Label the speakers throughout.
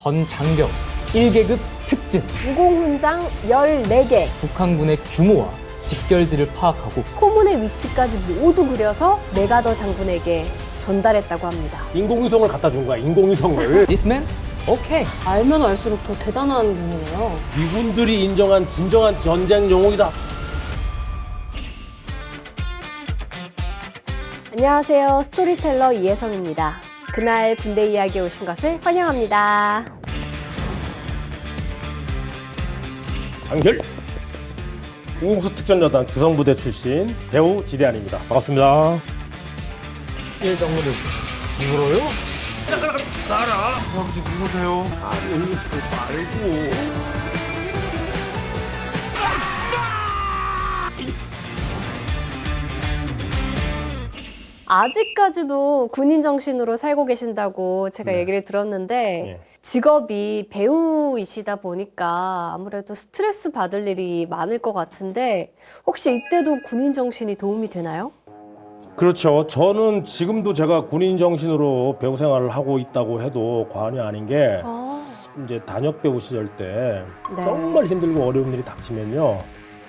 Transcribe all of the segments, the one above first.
Speaker 1: 전장병 1계급 특징,
Speaker 2: 무공훈장 14개,
Speaker 1: 북한군의 규모와 직결지를 파악하고
Speaker 2: 포문의 위치까지 모두 그려서 메가더 장군에게 전달했다고 합니다.
Speaker 3: 인공위성을 갖다 준 거야, 인공위성을.
Speaker 1: This man? 오케이.
Speaker 4: 알면 알수록 더 대단한 분이네요.
Speaker 3: 미군들이 인정한 진정한 전쟁 영웅이다.
Speaker 2: 안녕하세요. 스토리텔러 이혜성입니다. 그날 군대 이야기에 오신 것을 환영합니다.
Speaker 3: 한결 인공수 특전여단 구성부대 출신 배우 지대한입니다. 반갑습니다.
Speaker 1: 일정무를 죽으러요?
Speaker 5: 할아버지 누구세요?
Speaker 2: 아직까지도 군인 정신으로 살고 계신다고 제가 얘기를 들었는데
Speaker 3: 네.
Speaker 2: 직업이 배우이시다 보니까 아무래도 스트레스 받을 일이 많을 것 같은데 혹시 이때도 군인 정신이 도움이 되나요?
Speaker 3: 그렇죠. 저는 지금도 제가 군인 정신으로 배우 생활을 하고 있다고 해도 과언이 아닌 게 이제 단역 배우 시절 때
Speaker 2: 네.
Speaker 3: 정말 힘들고 어려운 일이 닥치면요.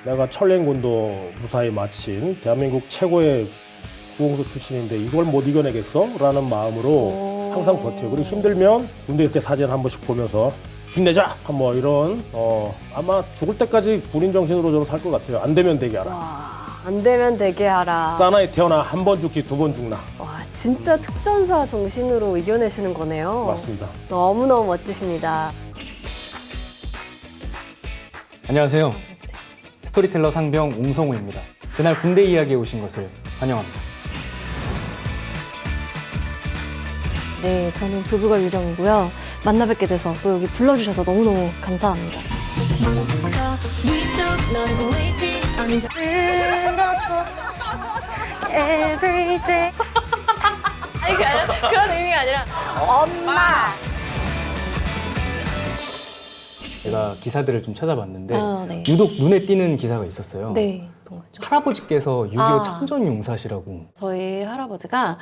Speaker 3: 내가 천랭군도 무사히 마친 대한민국 최고의 구공수 출신인데 이걸 못 이겨내겠어? 라는 마음으로 항상 버텨요. 그리고 힘들면 군대 있을 때 사진 한 번씩 보면서 힘내자! 뭐 이런 아마 죽을 때까지 군인 정신으로 저는 살 것 같아요. 안 되면 되게 하라.
Speaker 2: 와, 안 되면 되게 하라.
Speaker 3: 사나이 태어나 한 번 죽지 두 번 죽나.
Speaker 2: 와, 진짜 특전사 정신으로 이겨내시는 거네요.
Speaker 3: 맞습니다.
Speaker 2: 너무너무 멋지십니다.
Speaker 1: 안녕하세요. 스토리텔러 상병 웅성우입니다. 그날 군대 이야기에 오신 것을 환영합니다.
Speaker 4: 네, 저는 부부걸 유정이고요. 만나 뵙게 돼서 또 여기 불러주셔서 너무너무 감사합니다.
Speaker 2: Everyday. 아니, 그런 의미가 아니라 엄마.
Speaker 1: 제가 기사들을 좀 찾아봤는데
Speaker 4: 네.
Speaker 1: 유독 눈에 띄는 기사가 있었어요.
Speaker 4: 네, 그런 거죠.
Speaker 1: 할아버지께서 6.25
Speaker 4: 아.
Speaker 1: 참전용사시라고.
Speaker 4: 저희 할아버지가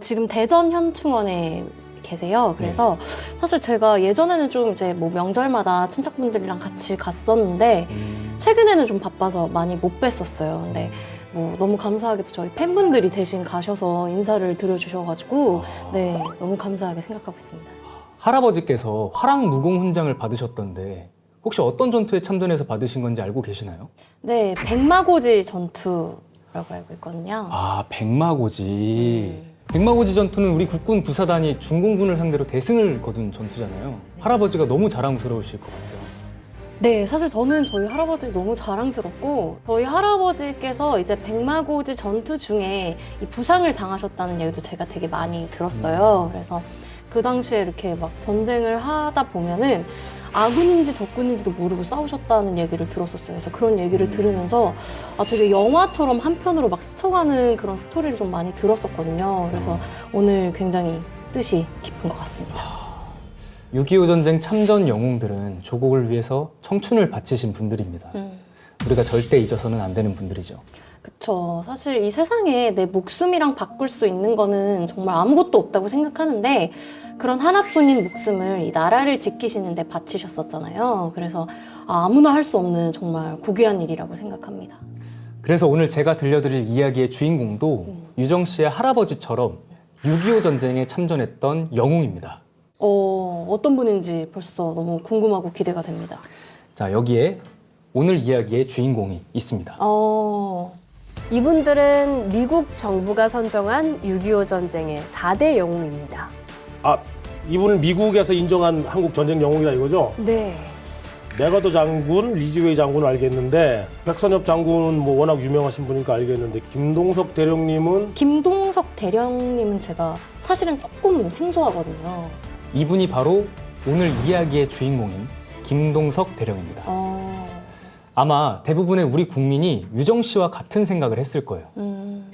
Speaker 4: 지금 대전 현충원에 계세요. 그래서 사실 제가 예전에는 좀 이제 뭐 명절마다 친척분들이랑 같이 갔었는데 최근에는 좀 바빠서 많이 못 뵀었어요. 근데 뭐 너무 감사하게도 저희 팬분들이 대신 가셔서 인사를 드려주셔가지고 네, 너무 감사하게 생각하고 있습니다.
Speaker 1: 할아버지께서 화랑 무공훈장을 받으셨던데 혹시 어떤 전투에 참전해서 받으신 건지 알고 계시나요?
Speaker 4: 네, 백마고지 전투라고 알고 있거든요.
Speaker 1: 아, 백마고지. 백마고지 전투는 우리 국군 부사단이 중공군을 상대로 대승을 거둔 전투잖아요. 할아버지가 너무 자랑스러우실 것 같아요.
Speaker 4: 네, 사실 저는 저희 할아버지 너무 자랑스럽고 저희 할아버지께서 이제 백마고지 전투 중에 이 부상을 당하셨다는 얘기도 제가 되게 많이 들었어요. 그래서 그 당시에 이렇게 막 전쟁을 하다 보면은 아군인지 적군인지도 모르고 싸우셨다는 얘기를 들었었어요. 그래서 그런 얘기를 들으면서 되게 영화처럼 한편으로 막 스쳐가는 그런 스토리를 좀 많이 들었었거든요. 그래서 오늘 굉장히 뜻이 깊은 것 같습니다.
Speaker 1: 6.25 전쟁 참전 영웅들은 조국을 위해서 청춘을 바치신 분들입니다. 우리가 절대 잊어서는 안 되는 분들이죠.
Speaker 4: 그쵸. 사실 이 세상에 내 목숨이랑 바꿀 수 있는 거는 정말 아무것도 없다고 생각하는데 그런 하나뿐인 목숨을 이 나라를 지키시는 데 바치셨었잖아요. 그래서 아무나 할 수 없는 정말 고귀한 일이라고 생각합니다.
Speaker 1: 그래서 오늘 제가 들려드릴 이야기의 주인공도 유정 씨의 할아버지처럼 6.25 전쟁에 참전했던 영웅입니다.
Speaker 4: 어떤 분인지 벌써 너무 궁금하고 기대가 됩니다.
Speaker 1: 자, 여기에 오늘 이야기의 주인공이 있습니다.
Speaker 2: 이분들은 미국 정부가 선정한 6.25 전쟁의 4대 영웅입니다.
Speaker 3: 아, 이분을 미국에서 인정한 한국 전쟁 영웅이다 이거죠?
Speaker 2: 네.
Speaker 3: 메가더 장군, 리즈웨이 장군은 알겠는데 백선엽 장군은 뭐 워낙 유명하신 분이니까 알겠는데 김동석 대령님은
Speaker 4: 김동석 대령님은 제가 사실은 조금 생소하거든요.
Speaker 1: 이분이 바로 오늘 이야기의 주인공인 김동석 대령입니다. 아마 대부분의 우리 국민이 유정 씨와 같은 생각을 했을 거예요.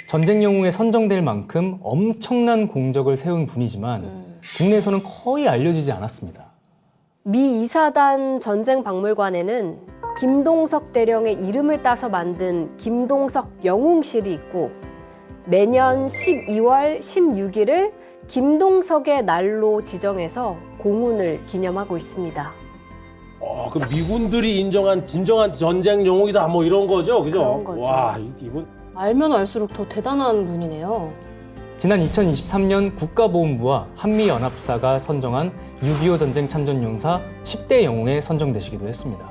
Speaker 1: 전쟁 영웅에 선정될 만큼 엄청난 공적을 세운 분이지만 국내에서는 거의 알려지지 않았습니다.
Speaker 2: 미 2사단 전쟁박물관에는 김동석 대령의 이름을 따서 만든 김동석 영웅실이 있고 매년 12월 16일을 김동석의 날로 지정해서 공훈을 기념하고 있습니다.
Speaker 3: 그 미군들이 인정한 진정한 전쟁 영웅이다 뭐 이런 거죠, 그죠?
Speaker 2: 그런 거죠.
Speaker 3: 와, 이분
Speaker 4: 알면 알수록 더 대단한 분이네요.
Speaker 1: 지난 2023년 국가보훈부와 한미연합사가 선정한 6.25 전쟁 참전용사 10대 영웅에 선정되시기도 했습니다.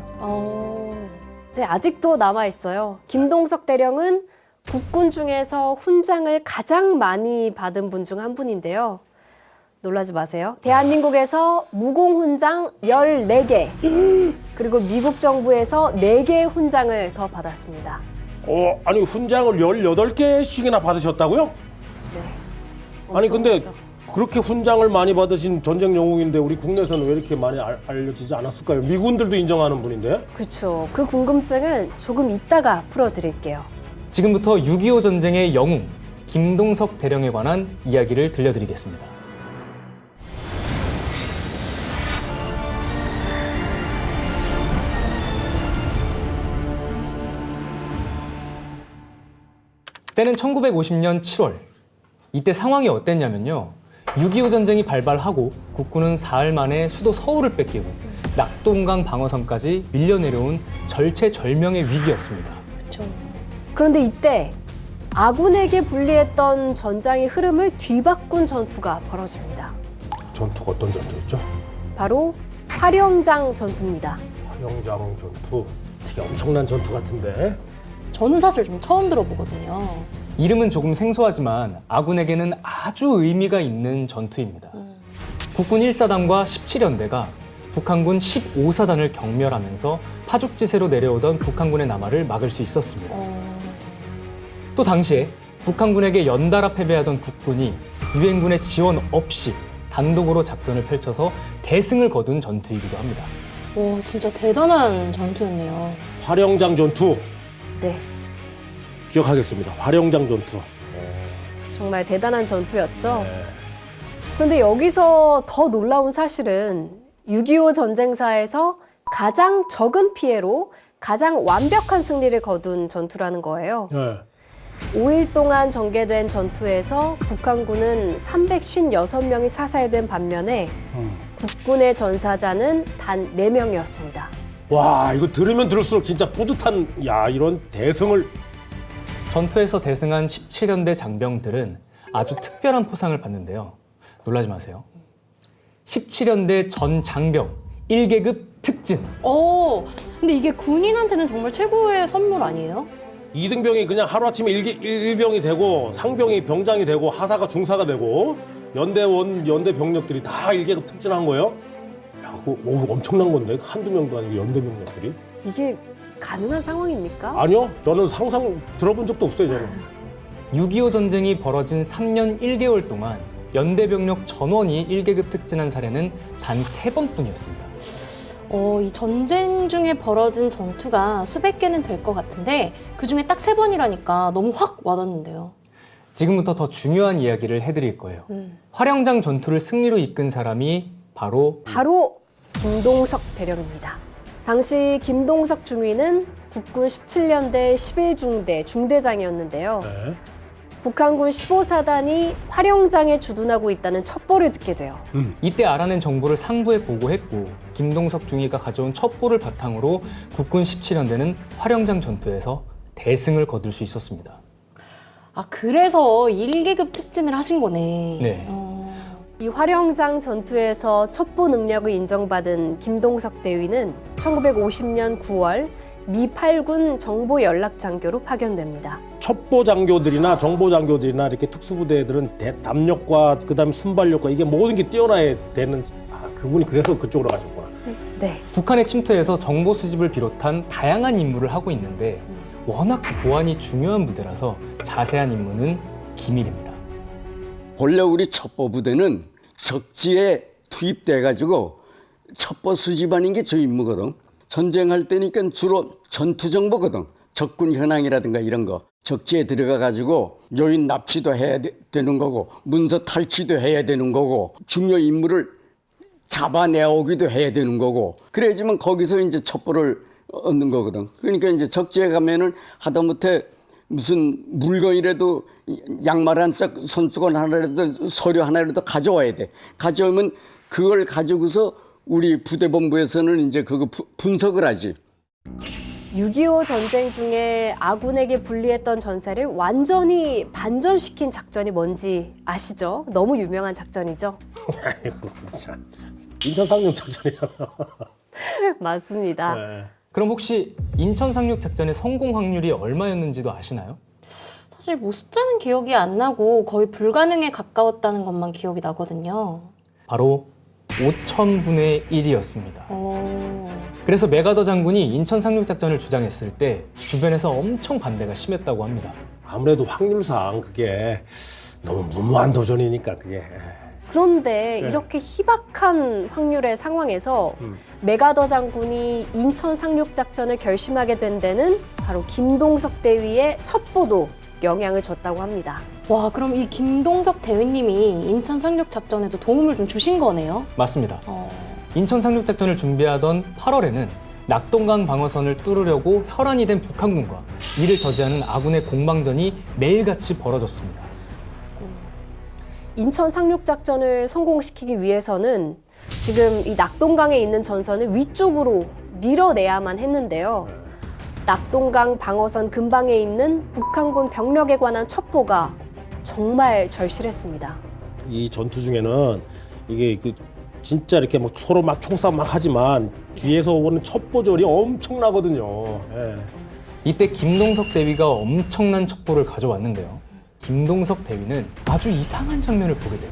Speaker 2: 네, 아직도 남아 있어요. 김동석 대령은 국군 중에서 훈장을 가장 많이 받은 분 중 한 분인데요. 놀라지 마세요. 대한민국에서 무공훈장 14개, 그리고 미국 정부에서 4개의 훈장을 더 받았습니다.
Speaker 3: 아니 훈장을 18개씩이나 받으셨다고요?
Speaker 2: 네.
Speaker 3: 아니 근데
Speaker 2: 엄청나죠.
Speaker 3: 그렇게 훈장을 많이 받으신 전쟁 영웅인데 우리 국내에서는 왜 이렇게 많이 알려지지 않았을까요? 미군들도 인정하는 분인데.
Speaker 2: 그렇죠. 그 궁금증은 조금 이따가 풀어드릴게요.
Speaker 1: 지금부터 6.25 전쟁의 영웅 김동석 대령에 관한 이야기를 들려드리겠습니다. 때는 1950년 7월. 이때 상황이 어땠냐면요. 6.25 전쟁이 발발하고 국군은 사흘 만에 수도 서울을 뺏기고 낙동강 방어선까지 밀려내려온 절체절명의 위기였습니다.
Speaker 4: 그렇죠.
Speaker 2: 그런데 이때 아군에게 불리했던 전장의 흐름을 뒤바꾼 전투가 벌어집니다.
Speaker 3: 전투가 어떤 전투였죠?
Speaker 2: 바로 화령장 전투입니다.
Speaker 3: 화령장 전투. 되게 엄청난 전투 같은데.
Speaker 4: 저는 사실 좀 처음 들어보거든요.
Speaker 1: 이름은 조금 생소하지만 아군에게는 아주 의미가 있는 전투입니다. 국군 1사단과 17연대가 북한군 15사단을 경멸하면서 파죽지세로 내려오던 북한군의 남하를 막을 수 있었습니다. 또 당시에 북한군에게 연달아 패배하던 국군이 유엔군의 지원 없이 단독으로 작전을 펼쳐서 대승을 거둔 전투이기도 합니다.
Speaker 4: 진짜 대단한 전투였네요.
Speaker 3: 화령장 전투.
Speaker 2: 네,
Speaker 3: 기억하겠습니다. 화령장 전투.
Speaker 2: 정말 대단한 전투였죠.
Speaker 3: 네.
Speaker 2: 그런데 여기서 더 놀라운 사실은 6.25 전쟁사에서 가장 적은 피해로 가장 완벽한 승리를 거둔 전투라는 거예요.
Speaker 3: 네.
Speaker 2: 5일 동안 전개된 전투에서 북한군은 356명이 사살된 반면에 국군의 전사자는 단 4명이었습니다.
Speaker 3: 와, 이거 들으면 들을수록 진짜 뿌듯한 이런 대승을.
Speaker 1: 전투에서 대승한 17연대 장병들은 아주 특별한 포상을 받는데요. 놀라지 마세요. 17연대 전 장병 1계급 특진.
Speaker 4: 근데 이게 군인한테는 정말 최고의 선물 아니에요?
Speaker 3: 2등병이 그냥 하루아침에 1병이 되고 상병이 병장이 되고 하사가 중사가 되고 연대 병력들이 다 1계급 특진한 거예요? 야, 그거 엄청난 건데 한두 명도 아니고 연대 병력들이?
Speaker 2: 이게 가능한 상황입니까?
Speaker 3: 아니요, 저는 상상 들어본 적도 없어요, 저는.
Speaker 1: 6.25 전쟁이 벌어진 3년 1개월 동안 연대 병력 전원이 1계급 특진한 사례는 단 3번뿐이었습니다.
Speaker 4: 이 전쟁 중에 벌어진 전투가 수백 개는 될 것 같은데 그중에 딱 3번이라니까 너무 확 와닿는데요.
Speaker 1: 지금부터 더 중요한 이야기를 해드릴 거예요. 화령장 전투를 승리로 이끈 사람이 바로
Speaker 2: 김동석 대령입니다. 당시 김동석 중위는 국군 17년대 11중대 중대장이었는데요.
Speaker 3: 네.
Speaker 2: 북한군 15사단이 화령장에 주둔하고 있다는 첩보를 듣게 돼요.
Speaker 1: 이때 알아낸 정보를 상부에 보고했고 김동석 중위가 가져온 첩보를 바탕으로 국군 17연대는 화령장 전투에서 대승을 거둘 수 있었습니다.
Speaker 4: 그래서 1계급 특진을 하신 거네.
Speaker 1: 네.
Speaker 2: 이 화령장 전투에서 첩보 능력을 인정받은 김동석 대위는 1950년 9월 미 8군 정보연락장교로 파견됩니다.
Speaker 3: 첩보 장교들이나 정보 장교들이나 이렇게 특수부대들은 담력과 그다음에 순발력과 이게 모든 게 뛰어나야 되는. 그분이 그래서 그쪽으로 가셨구나.
Speaker 2: 네.
Speaker 1: 북한의 침투에서 정보 수집을 비롯한 다양한 임무를 하고 있는데 워낙 보안이 중요한 부대라서 자세한 임무는 기밀입니다.
Speaker 5: 본래 우리 첩보 부대는 적지에 투입돼가지고 첩보 수집하는 게 저희 임무거든. 전쟁할 때니까 주로 전투 정보거든. 적군 현황이라든가 이런 거. 적지에 들어가가지고 요인 납치도 해야 되는 거고 문서 탈취도 해야 되는 거고 중요 인물을 잡아내오기도 해야 되는 거고 그래야지만 거기서 이제 첩보를 얻는 거거든. 그러니까 이제 적지에 가면은 하다못해 무슨 물건이라도 양말 한 짝, 손수건 하나라도 서류 하나라도 가져와야 돼. 가져오면 그걸 가지고서 우리 부대본부에서는 이제 그거 분석을 하지.
Speaker 2: 6.25 전쟁 중에 아군에게 불리했던 전세를 완전히 반전시킨 작전이 뭔지 아시죠? 너무 유명한 작전이죠.
Speaker 3: 아이고 참. 인천 상륙 작전이잖아.
Speaker 2: 맞습니다.
Speaker 3: 네.
Speaker 1: 그럼 혹시 인천 상륙 작전의 성공 확률이 얼마였는지도 아시나요?
Speaker 4: 사실 뭐 숫자는 기억이 안 나고 거의 불가능에 가까웠다는 것만 기억이 나거든요.
Speaker 1: 바로 5,000분의 1이었습니다.
Speaker 4: 어...
Speaker 1: 그래서 메가더 장군이 인천 상륙 작전을 주장했을 때 주변에서 엄청 반대가 심했다고 합니다.
Speaker 3: 아무래도 확률상 그게 너무 무모한 도전이니까 그게.
Speaker 2: 그런데
Speaker 3: 네.
Speaker 2: 이렇게 희박한 확률의 상황에서 메가더 장군이 인천 상륙 작전을 결심하게 된 데는 바로 김동석 대위의 첩보도 영향을 줬다고 합니다.
Speaker 4: 와, 그럼 이 김동석 대위님이 인천 상륙 작전에도 도움을 좀 주신 거네요?
Speaker 1: 맞습니다.
Speaker 4: 어...
Speaker 1: 인천 상륙 작전을 준비하던 8월에는 낙동강 방어선을 뚫으려고 혈안이 된 북한군과 이를 저지하는 아군의 공방전이 매일같이 벌어졌습니다.
Speaker 2: 인천 상륙 작전을 성공시키기 위해서는 지금 이 낙동강에 있는 전선을 위쪽으로 밀어내야만 했는데요. 낙동강 방어선 근방에 있는 북한군 병력에 관한 첩보가 정말 절실했습니다.
Speaker 3: 이 전투 중에는 이게 그 진짜 이렇게 막 서로 막 총싸움 막 하지만 뒤에서 오는 첩보전이 엄청나거든요. 예.
Speaker 1: 이때 김동석 대위가 엄청난 첩보를 가져왔는데요. 김동석 대위는 아주 이상한 장면을 보게 돼요.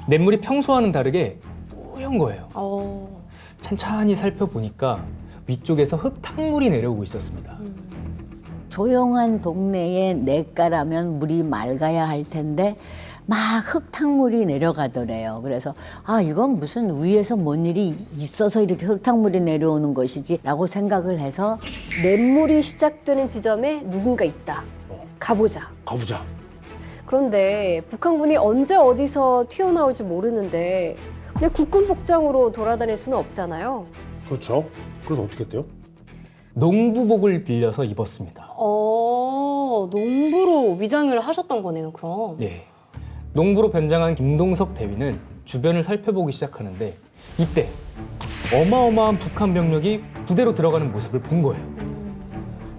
Speaker 1: 냇물이 평소와는 다르게 뿌연 거예요.
Speaker 4: 어...
Speaker 1: 찬찬히 살펴보니까 위쪽에서 흙탕물이 내려오고 있었습니다.
Speaker 6: 조용한 동네에 냇가라면 물이 맑아야 할 텐데 막 흙탕물이 내려가더래요. 그래서 아 이건 무슨 위에서 뭔 일이 있어서 이렇게 흙탕물이 내려오는 것이지라고 생각을 해서
Speaker 2: 냇물이 시작되는 지점에 누군가 있다. 가보자.
Speaker 3: 가보자.
Speaker 2: 그런데 북한군이 언제 어디서 튀어나올지 모르는데 그냥 국군 복장으로 돌아다닐 수는 없잖아요.
Speaker 3: 그렇죠. 그래서 어떻게 했대요?
Speaker 1: 농부복을 빌려서 입었습니다.
Speaker 4: 농부로 위장을 하셨던 거네요, 그럼.
Speaker 1: 네. 농부로 변장한 김동석 대위는 주변을 살펴보기 시작하는데 이때 어마어마한 북한 병력이 부대로 들어가는 모습을 본 거예요.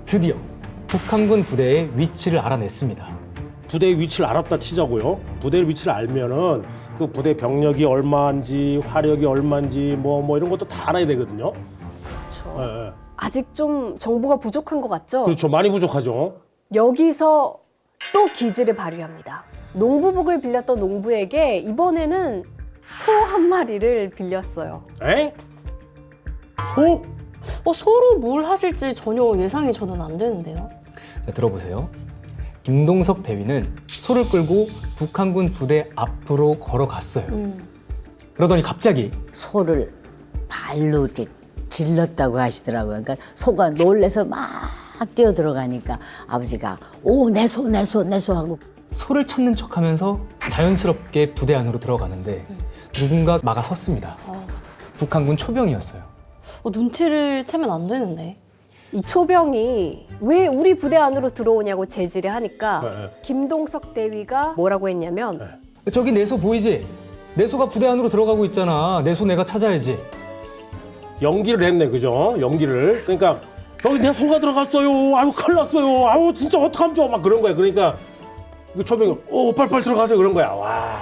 Speaker 1: 드디어 북한군 부대의 위치를 알아냈습니다.
Speaker 3: 부대의 위치를 알았다 치자고요. 부대의 위치를 알면은 그 부대 병력이 얼마인지 화력이 얼마인지 뭐 이런 것도 다 알아야 되거든요.
Speaker 2: 그렇죠.
Speaker 3: 예, 예.
Speaker 2: 아직 좀 정보가 부족한 것 같죠?
Speaker 3: 그렇죠. 많이 부족하죠.
Speaker 2: 여기서 또 기지를 발휘합니다. 농부복을 빌렸던 농부에게 이번에는 소 한 마리를 빌렸어요.
Speaker 3: 에? 소?
Speaker 4: 서로 뭘 하실지 전혀 예상이 저는 안 되는데요.
Speaker 1: 자, 들어보세요. 김동석 대위는 소를 끌고 북한군 부대 앞으로 걸어갔어요. 그러더니 갑자기
Speaker 6: 소를 발로 이렇게 질렀다고 하시더라고요. 그러니까 소가 놀래서 막 뛰어들어가니까 아버지가 오 내 소 내 소 내 소 하고
Speaker 1: 소를 찾는 척하면서 자연스럽게 부대 안으로 들어가는데 누군가 막아섰습니다. 북한군 초병이었어요.
Speaker 4: 눈치를 채면 안 되는데.
Speaker 2: 이 초병이 왜 우리 부대 안으로 들어오냐고 제지를 하니까
Speaker 3: 네.
Speaker 2: 김동석 대위가 뭐라고 했냐면
Speaker 1: 저기 내 소 보이지? 내 소가 부대 안으로 들어가고 있잖아. 내 소 내가 찾아야지.
Speaker 3: 연기를 했네, 그죠? 연기를. 그러니까 여기 내 소가 들어갔어요. 아유 큰일 났어요. 아유 진짜 어떡하면 좋아. 막 그런 거야. 그러니까 그 초병이 빨리 들어가세요. 그런 거야. 와.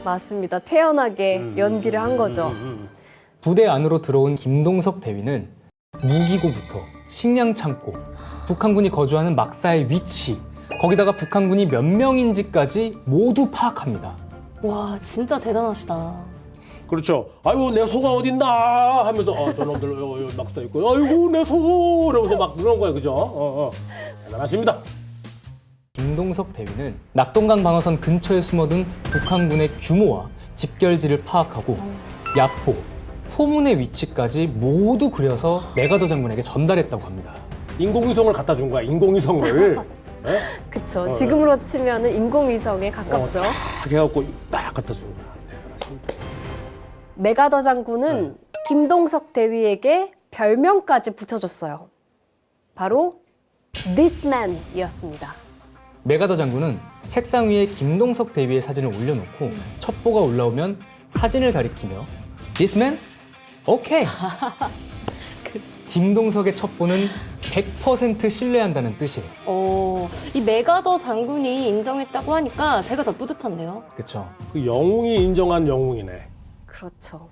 Speaker 2: 맞습니다. 태연하게 연기를 한 거죠.
Speaker 1: 부대 안으로 들어온 김동석 대위는 무기고부터 식량 창고, 북한군이 거주하는 막사의 위치, 거기다가 북한군이 몇 명인지까지 모두 파악합니다.
Speaker 4: 와, 진짜 대단하시다.
Speaker 3: 그렇죠. 아유 내 소가 어딨나 하면서 저놈들 여기 막사 있고 아이고 내 소 이러면서 막 그런 거예요. 그죠? 대단하십니다.
Speaker 1: 김동석 대위는 낙동강 방어선 근처에 숨어든 북한군의 규모와 집결지를 파악하고 야포, 포문의 위치까지 모두 그려서 메가더 장군에게 전달했다고 합니다.
Speaker 3: 인공위성을 갖다 준 거야. 인공위성을. 네?
Speaker 2: 그쵸. 지금으로 치면은 인공위성에 가깝죠.
Speaker 3: 쫙 해갖고 딱 갖다 준 거야. 대단하십니다.
Speaker 2: 메가더 장군은 김동석 대위에게 별명까지 붙여줬어요. 바로 This Man이었습니다.
Speaker 1: 메가더 장군은 책상 위에 김동석 대위의 사진을 올려놓고 첩보가 올라오면 사진을 가리키며 This man? 오케이. 김동석의 첩보는 100% 신뢰한다는 뜻이에요.
Speaker 4: 이 메가더 장군이 인정했다고 하니까 제가 더 뿌듯한데요.
Speaker 1: 그렇죠.
Speaker 3: 그 영웅이 인정한 영웅이네.
Speaker 2: 그렇죠.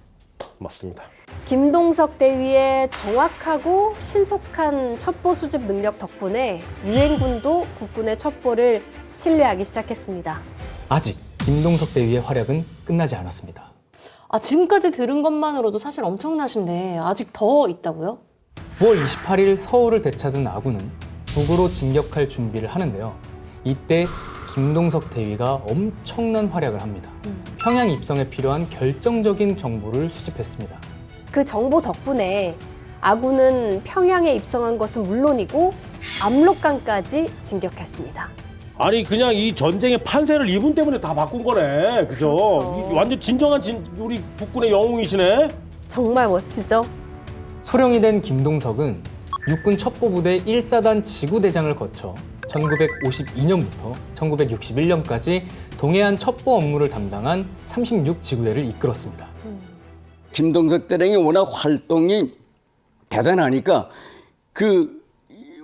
Speaker 3: 맞습니다.
Speaker 2: 김동석 대위의 정확하고 신속한 첩보 수집 능력 덕분에 유엔군도 국군의 첩보를 신뢰하기 시작했습니다.
Speaker 1: 아직 김동석 대위의 활약은 끝나지 않았습니다.
Speaker 4: 지금까지 들은 것만으로도 사실 엄청나신데 아직 더 있다고요?
Speaker 1: 9월 28일 서울을 되찾은 아군은 북으로 진격할 준비를 하는데요. 이때 김동석 대위가 엄청난 활약을 합니다. 평양 입성에 필요한 결정적인 정보를 수집했습니다.
Speaker 2: 그 정보 덕분에 아군은 평양에 입성한 것은 물론이고 압록강까지 진격했습니다.
Speaker 3: 아니 그냥 이 전쟁의 판세를 이분 때문에 다 바꾼 거네. 그죠?
Speaker 2: 그렇죠.
Speaker 3: 이 완전 진정한 우리 국군의 영웅이시네.
Speaker 2: 정말 멋지죠?
Speaker 1: 소령이 된 김동석은 육군 첩보부대 1사단 지구대장을 거쳐 1952년부터 1961년까지 동해안 첩보 업무를 담당한 36지구대를 이끌었습니다.
Speaker 5: 김동석 대령이 워낙 활동이 대단하니까 그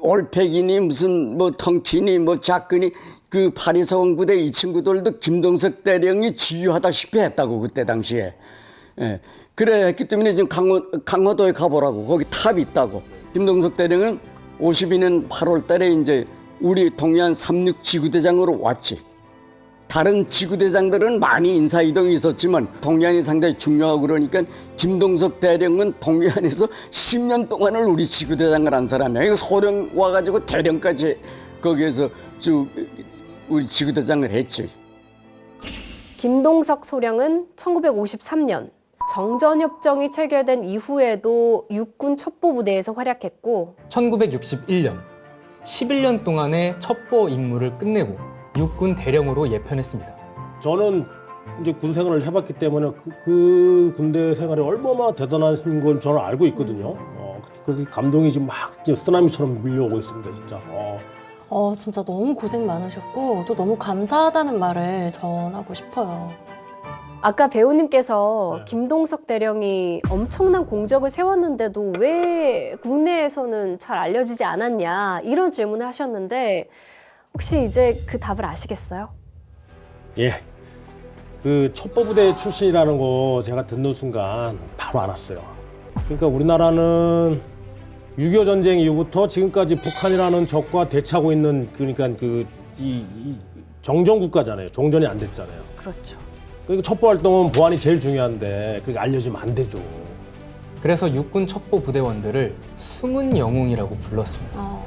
Speaker 5: 올팩이니 무슨 뭐 텅키니 뭐 작근이 그 파리서원 부대 이 친구들도 김동석 대령이 지휘하다시피 했다고 그때 당시에. 예. 그래 했기 때문에 지금 강화도에 가보라고 거기 탑이 있다고. 김동석 대령은 52년 8월 달에 이제 우리 동해안 36지구대장으로 왔지. 다른 지구대장들은 많이 인사이동이 있었지만 동해안이 상당히 중요하고 그러니까 김동석 대령은 동해안에서 10년 동안을 우리 지구대장을 한 사람이야. 소령 와가지고 대령까지 거기에서 쭉 우리 지구대장을 했지.
Speaker 2: 김동석 소령은 1953년 정전협정이 체결된 이후에도 육군 첩보부대에서 활약했고
Speaker 1: 1961년 11년 동안의 첩보 임무를 끝내고 육군 대령으로 예편했습니다.
Speaker 3: 저는 이제 군 생활을 해봤기 때문에 그 군대 생활이 얼마나 대단하신 걸 저는 알고 있거든요. 그래서 감동이 지금 막 지금 쓰나미처럼 밀려오고 있습니다, 진짜.
Speaker 4: 진짜 너무 고생 많으셨고 또 너무 감사하다는 말을 전하고 싶어요.
Speaker 2: 아까 배우님께서
Speaker 3: 네.
Speaker 2: 김동석 대령이 엄청난 공적을 세웠는데도 왜 국내에서는 잘 알려지지 않았냐 이런 질문을 하셨는데 혹시 이제 그 답을 아시겠어요?
Speaker 3: 예. 그 첩보부대 출신이라는 거 제가 듣는 순간 바로 알았어요. 그러니까 우리나라는 6.25 전쟁 이후부터 지금까지 북한이라는 적과 대치하고 있는 그러니까 이 정전 국가잖아요. 정전이 안 됐잖아요.
Speaker 2: 그렇죠.
Speaker 3: 그러니까 첩보 활동은 보안이 제일 중요한데 그게 알려지면 안 되죠.
Speaker 1: 그래서 육군 첩보 부대원들을 숨은 영웅이라고 불렀습니다.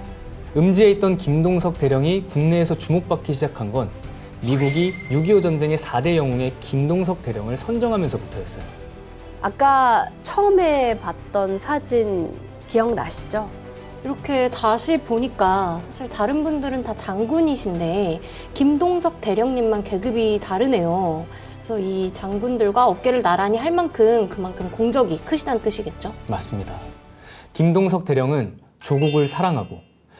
Speaker 1: 음지에 있던 김동석 대령이 국내에서 주목받기 시작한 건 미국이 6.25 전쟁의 4대 영웅의 김동석 대령을 선정하면서부터였어요.
Speaker 2: 아까 처음에 봤던 사진 기억나시죠?
Speaker 4: 이렇게 다시 보니까 사실 다른 분들은 다 장군이신데 김동석 대령님만 계급이 다르네요. 그래서 이 장군들과 어깨를 나란히 할 만큼 그만큼 공적이 크시다는 뜻이겠죠?
Speaker 1: 맞습니다. 김동석 대령은 조국을 사랑하고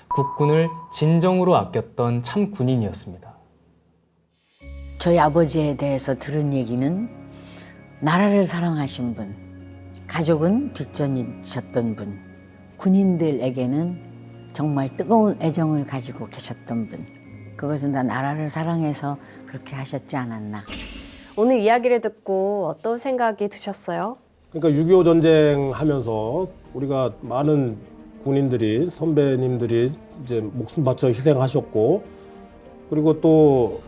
Speaker 1: 국군을 진정으로 아꼈던 참 군인이었습니다.
Speaker 6: 저희 아버지에 대해서 들은 얘기는 나라를 사랑하신 분, 가족은 뒷전이셨던 분, 군인들에게는 정말 뜨거운 애정을 가지고 계셨던 분. 그것은 다 나라를 사랑해서 그렇게 하셨지 않았나.
Speaker 2: 오늘 이야기를 듣고 어떤 생각이 드셨어요?
Speaker 3: 그러니까 6.25 전쟁 하면서 우리가 많은 군인들이 선배님들이 이제 목숨 바쳐 희생하셨고 그리고 또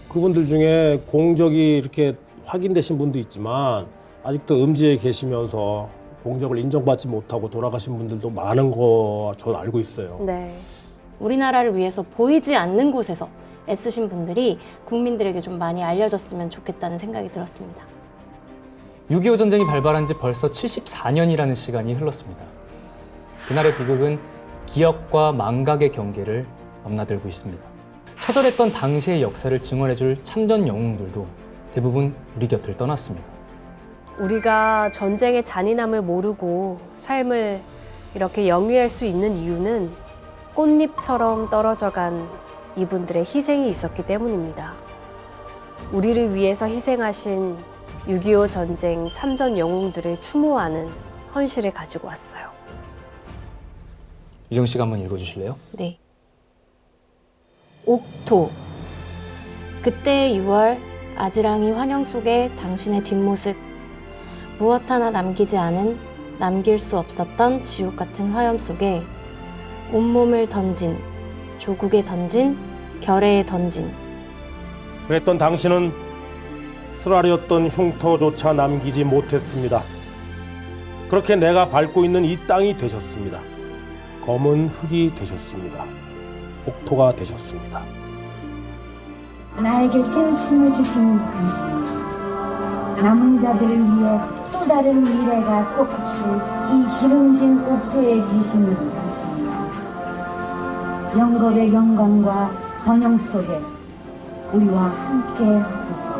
Speaker 3: 그분들 중에 공적이 이렇게 확인되신 분도 있지만 아직도 음지에 계시면서 공적을 인정받지 못하고 돌아가신 분들도 많은 거 저는 알고 있어요.
Speaker 2: 네.
Speaker 4: 우리나라를 위해서 보이지 않는 곳에서 애쓰신 분들이 국민들에게 좀 많이 알려졌으면 좋겠다는 생각이 들었습니다.
Speaker 1: 6.25 전쟁이 발발한 지 벌써 74년이라는 시간이 흘렀습니다. 그날의 비극은 기억과 망각의 경계를 넘나들고 있습니다. 처절했던 당시의 역사를 증언해줄 참전 영웅들도 대부분 우리 곁을 떠났습니다.
Speaker 2: 우리가 전쟁의 잔인함을 모르고 삶을 이렇게 영위할 수 있는 이유는 꽃잎처럼 떨어져간 이분들의 희생이 있었기 때문입니다. 우리를 위해서 희생하신 6.25 전쟁 참전 영웅들을 추모하는 헌시를 가지고 왔어요.
Speaker 1: 유정 씨가 한번 읽어주실래요?
Speaker 4: 네. 옥토. 그때의 6월 아지랑이 환영 속의 당신의 뒷모습. 무엇 하나 남기지 않은 남길 수 없었던 지옥 같은 화염 속에 온몸을 던진, 조국에 던진, 결의에 던진.
Speaker 3: 그랬던 당신은 쓰라렸던 흉터조차 남기지 못했습니다. 그렇게 내가 밟고 있는 이 땅이 되셨습니다. 검은 흙이 되셨습니다. 옥토가 되셨습니다.
Speaker 7: 나에게 깨우침을 주시는 당신, 남은 자들을 위해 또 다른 미래가 솟구칠 이 기름진 옥토에 계시는 당신, 영겁의 영광과 번영 속에 우리와 함께 하소서.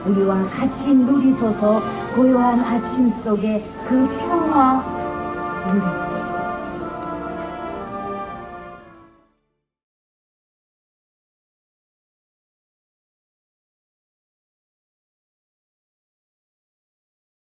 Speaker 7: 우리와 같이 누리소서. 고요한 아침 속에 그 평화 누리소서.